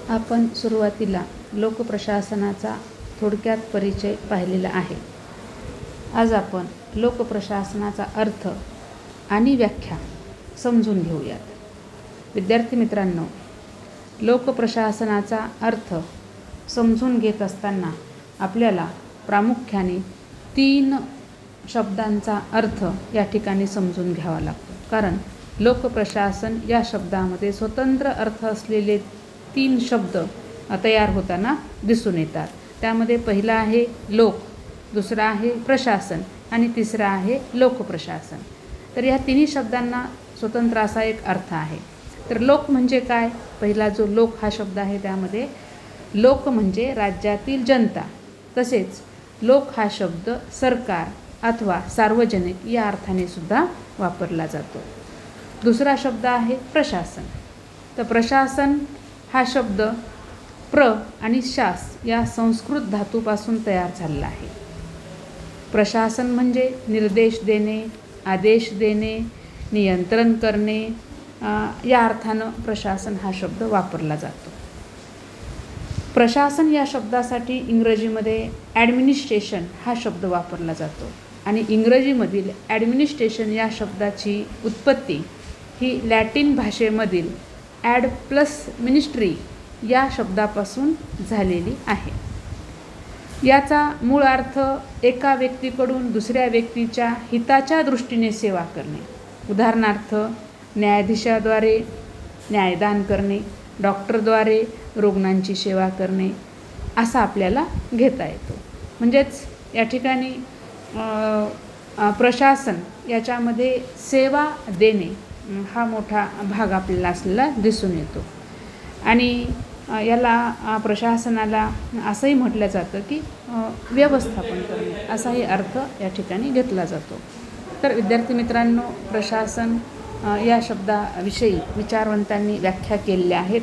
आपण सुरुवातीला लोकप्रशासनाचा थोडक्यात परिचय पाहिलेला आहे. आज आपण लोकप्रशासनाचा अर्थ आणि व्याख्या समजून घेऊयात. विद्यार्थी मित्रांनो, लोकप्रशासनाचा अर्थ समजून घेत असताना आपल्याला प्रामुख्याने 3 शब्दांचा अर्थ या ठिकाणी समजून घ्यावा लागतो. कारण लोकप्रशासन या शब्दामध्ये स्वतंत्र अर्थ असलेले 3 शब्द तयार होताना दिसून येतात. त्यामध्ये पहिला आहे लोक, दुसरा आहे प्रशासन आणि तिसरा आहे लोकप्रशासन. तर या तिन्ही शब्दांना स्वतंत्र असा एक अर्थ आहे. तर लोक म्हणजे काय? पहिला जो लोक हा शब्द आहे त्यामध्ये लोक म्हणजे राज्यातील जनता, तसेच लोक हा शब्द सरकार अथवा सार्वजनिक या अर्थाने सुद्धा वापरला जातो. दुसरा शब्द आहे प्रशासन. तर प्रशासन हा शब्द प्र आणि शास या संस्कृत धातूपासून तयार झालेला आहे. प्रशासन म्हणजे निर्देश देणे, आदेश देणे, नियंत्रण करणे या अर्थानं प्रशासन हा शब्द वापरला जातो. प्रशासन या शब्दासाठी इंग्रजीमध्ये ॲडमिनिस्ट्रेशन हा शब्द वापरला जातो आणि इंग्रजीमधील ॲडमिनिस्ट्रेशन या शब्दाची उत्पत्ती ही लॅटिन भाषेमधील ॲड प्लस मिनिस्ट्री या शब्दापासून झालेली आहे. याचा मूळ अर्थ एका व्यक्तीकडून दुसऱ्या व्यक्तीच्या हिताच्या दृष्टीने सेवा करणे. उदाहरणार्थ, न्यायाधीशाद्वारे न्यायदान करणे, डॉक्टरद्वारे रुग्णांची सेवा करणे असा आपल्याला घेता येतो. म्हणजेच या ठिकाणी प्रशासन याच्यामध्ये सेवा देणे हा मोठा भाग आपल्याला असलेला दिसून येतो. आणि याला प्रशासनाला असंही म्हटलं जातं की व्यवस्थापन करणे असाही अर्थ या ठिकाणी घेतला जातो. तर विद्यार्थी मित्रांनो, प्रशासन या शब्दाविषयी विचारवंतांनी व्याख्या केलेल्या आहेत.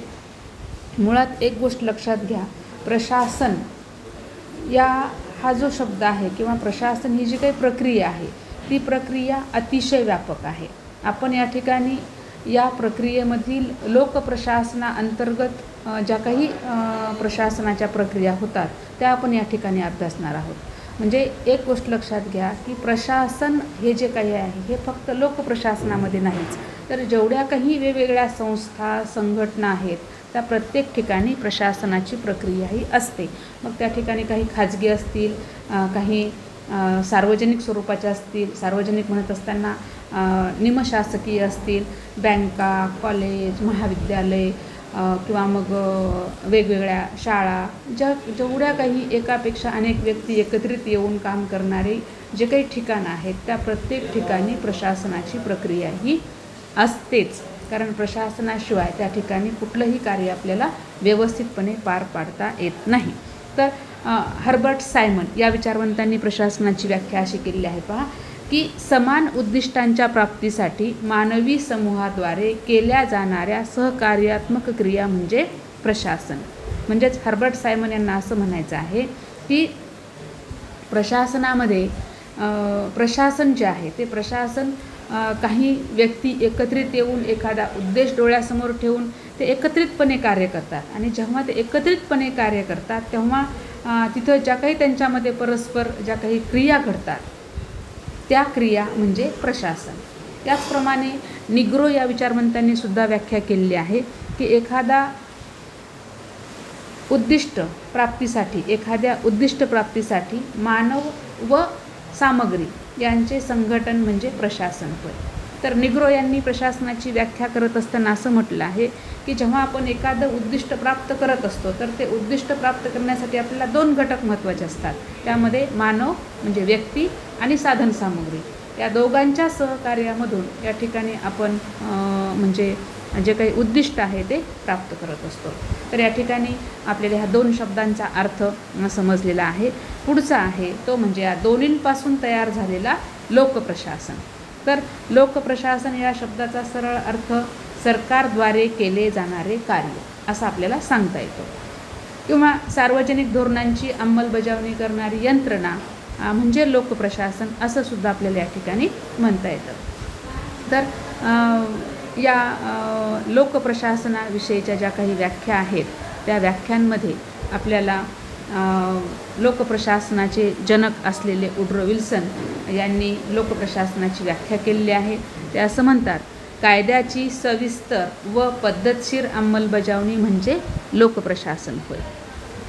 मुळात एक गोष्ट लक्षात घ्या, प्रशासन हा जो शब्द आहे किंवा प्रशासन ही जी काही प्रक्रिया आहे ती प्रक्रिया अतिशय व्यापक आहे. आपण या ठिकाणी या प्रक्रियेमधील लोकप्रशासनाअंतर्गत ज्या काही प्रशासनाच्या प्रक्रिया होतात त्या आपण या ठिकाणी अभ्यासणार आहोत. म्हणजे एक गोष्ट लक्षात घ्या की प्रशासन हे जे काही आहे हे फक्त लोकप्रशासनामध्ये नाहीच, तर जेवढ्या काही वेगवेगळ्या संस्था संघटना आहेत त्या प्रत्येक ठिकाणी प्रशासनाची प्रक्रिया ही असते. मग त्या ठिकाणी काही खाजगी असतील, काही सार्वजनिक स्वरूपाच्या असतील, सार्वजनिक म्हणत असताना निमशासकीय असतील, बँका, कॉलेज, महाविद्यालय किंवा मग वेगवेगळ्या शाळा, जेवढ्या काही एकापेक्षा अनेक व्यक्ती एकत्रित येऊन काम करणारे जे काही ठिकाणं आहेत त्या प्रत्येक ठिकाणी प्रशासनाची प्रक्रिया ही असतेच. कारण प्रशासनाशिवाय त्या ठिकाणी कुठलंही कार्य आपल्याला व्यवस्थितपणे पार पाडता येत नाही. तर हर्बर्ट सायमन या विचारवंतांनी प्रशासनाची व्याख्या अशी केलेली आहे पहा, की समान उद्दिष्टांच्या प्राप्तीसाठी मानवी समूहाद्वारे केल्या जाणाऱ्या सहकार्यात्मक क्रिया म्हणजे प्रशासन. म्हणजेच हर्बर्ट सायमन यांना असं म्हणायचं आहे की प्रशासनामध्ये प्रशासन जे आहे ते प्रशासन काही व्यक्ती एकत्रित येऊन एखादा उद्देश डोळ्यासमोर ठेवून ते एकत्रितपणे कार्य करतात आणि जेव्हा ते एकत्रितपणे कार्य करतात तेव्हा तिथं ज्या काही त्यांच्यामध्ये परस्पर ज्या काही क्रिया घडतात त्या क्रिया म्हणजे प्रशासन. त्याचप्रमाणे निग्रो या विचारवंतांनी सुद्धा व्याख्या केलेली आहे की एखाद्या उद्दिष्ट प्राप्तीसाठी मानव व सामग्री यांचे संघटन म्हणजे प्रशासन होय. तर निग्रो यांनी प्रशासनाची व्याख्या करत असताना असं म्हटलं आहे की जेव्हा आपण एखादं उद्दिष्ट प्राप्त करत असतो तर ते उद्दिष्ट प्राप्त करण्यासाठी आपल्याला 2 घटक महत्त्वाचे असतात. त्यामध्ये मानव म्हणजे व्यक्ती आणि साधन सामग्री या दोघांच्या सहकार्यामधून या ठिकाणी आपण म्हणजे जे काही उद्दिष्ट आहे ते प्राप्त करत असतो. तर या ठिकाणी आपल्याला ह्या 2 शब्दांचा अर्थ समजलेला आहे. पुढचा आहे तो म्हणजे या दोन्हींपासून तयार झालेला लोकप्रशासन. तर लोकप्रशासन या शब्दाचा सरळ अर्थ सरकारद्वारे केले जाणारे कार्य असं आपल्याला सांगता येतो किंवा सार्वजनिक धोरणांची अंमलबजावणी करणारी यंत्रणा म्हणजे लोकप्रशासन असं सुद्धा आपल्याला या ठिकाणी म्हणता येतं. तर या लोकप्रशासनाविषयीच्या ज्या काही व्याख्या आहेत त्या व्याख्यांमध्ये आपल्याला लोकप्रशासनाचे जनक असलेले वुड्रो विल्सन यांनी लोकप्रशासनाची व्याख्या केलेली आहे. ते असं म्हणतात, कायद्याची सविस्तर व पद्धतशीर अंमलबजावणी म्हणजे लोकप्रशासन होय.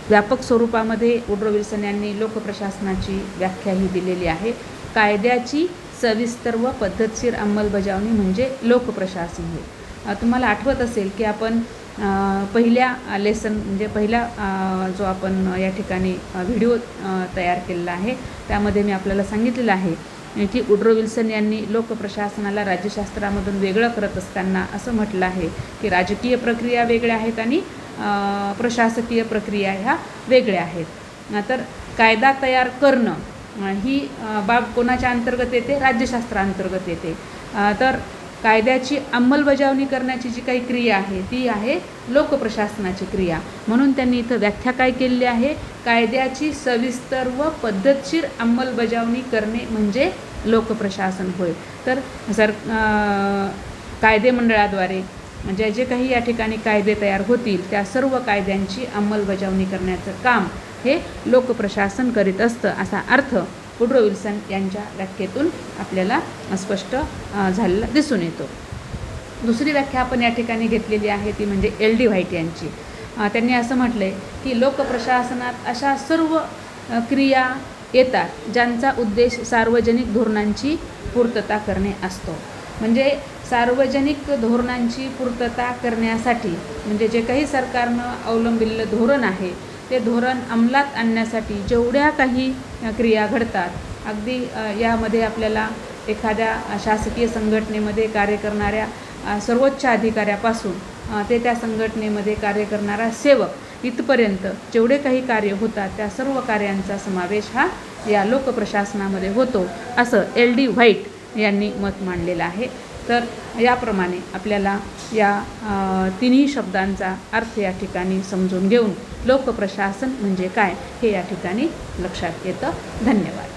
व्यापक स्वरूपामध्ये वुड्रो विल्सन यांनी लोकप्रशासनाची व्याख्या ही दिलेली आहे. कायद्याची सविस्तर व पद्धतशीर अंमलबजावणी म्हणजे लोकप्रशासन होय. तुम्हाला आठवत असेल की आपण पहिल्या लेसन म्हणजे पहिला जो आपण या ठिकाणी व्हिडिओ तयार केलेला आहे त्यामध्ये मी आपल्याला सांगितलेलं आहे की वुड्रो विल्सन यांनी लोकप्रशासनाला राज्यशास्त्रामधून वेगळं करत असताना असं म्हटलं आहे की राजकीय प्रक्रिया वेगळ्या आहेत आणि प्रशासकीय प्रक्रिया ह्या वेगळ्या आहेत. तर कायदा तयार करणं ही बाब कोणाच्या अंतर्गत येते? राज्यशास्त्राअंतर्गत येते. तर कायद्याची अंमलबजावणी करण्याची जी काही क्रिया आहे ती आहे लोकप्रशासनाची क्रिया. म्हणून त्यांनी इथं व्याख्या काय केलेली आहे? कायद्याची सविस्तर व पद्धतशीर अंमलबजावणी करणे म्हणजे लोकप्रशासन होय. तर कायदे मंडळाद्वारे म्हणजे जे काही या ठिकाणी कायदे तयार होतील त्या सर्व कायद्यांची अंमलबजावणी करण्याचं काम हे लोकप्रशासन करीत असतं, असा अर्थ वुड्रो विल्सन यांच्या व्याख्येतून आपल्याला स्पष्ट झालेला दिसून येतो. दुसरी व्याख्या आपण या ठिकाणी घेतलेली आहे ती म्हणजे एल डी व्हाईट यांची. त्यांनी असं म्हटलं आहे की लोकप्रशासनात अशा सर्व क्रिया येतात ज्यांचा उद्देश सार्वजनिक धोरणांची पूर्तता करणे असतो. म्हणजे सार्वजनिक धोरणांची पूर्तता करण्यासाठी म्हणजे जे काही सरकारनं अवलंबिलेलं धोरण आहे ते धोरण अंमलात आणण्यासाठी जेवढ्या काही क्रिया घडतात, अगदी यामध्ये आपल्याला एखाद्या शासकीय संघटनेमध्ये कार्य करणाऱ्या सर्वोच्च अधिकाऱ्यापासून ते त्या संघटनेमध्ये कार्य करणारा सेवक इथपर्यंत जेवढे काही कार्य होतात त्या सर्व कार्यांचा समावेश हा या लोकप्रशासनामध्ये होतो, असं एल डी व्हाईट यांनी मत मांडलेलं आहे. तर याप्रमाणे आपल्याला या तिन्ही शब्दांचा अर्थ या ठिकाणी समजून घेऊन लोकप्रशासन म्हणजे काय हे या ठिकाणी लक्षात येतं. धन्यवाद.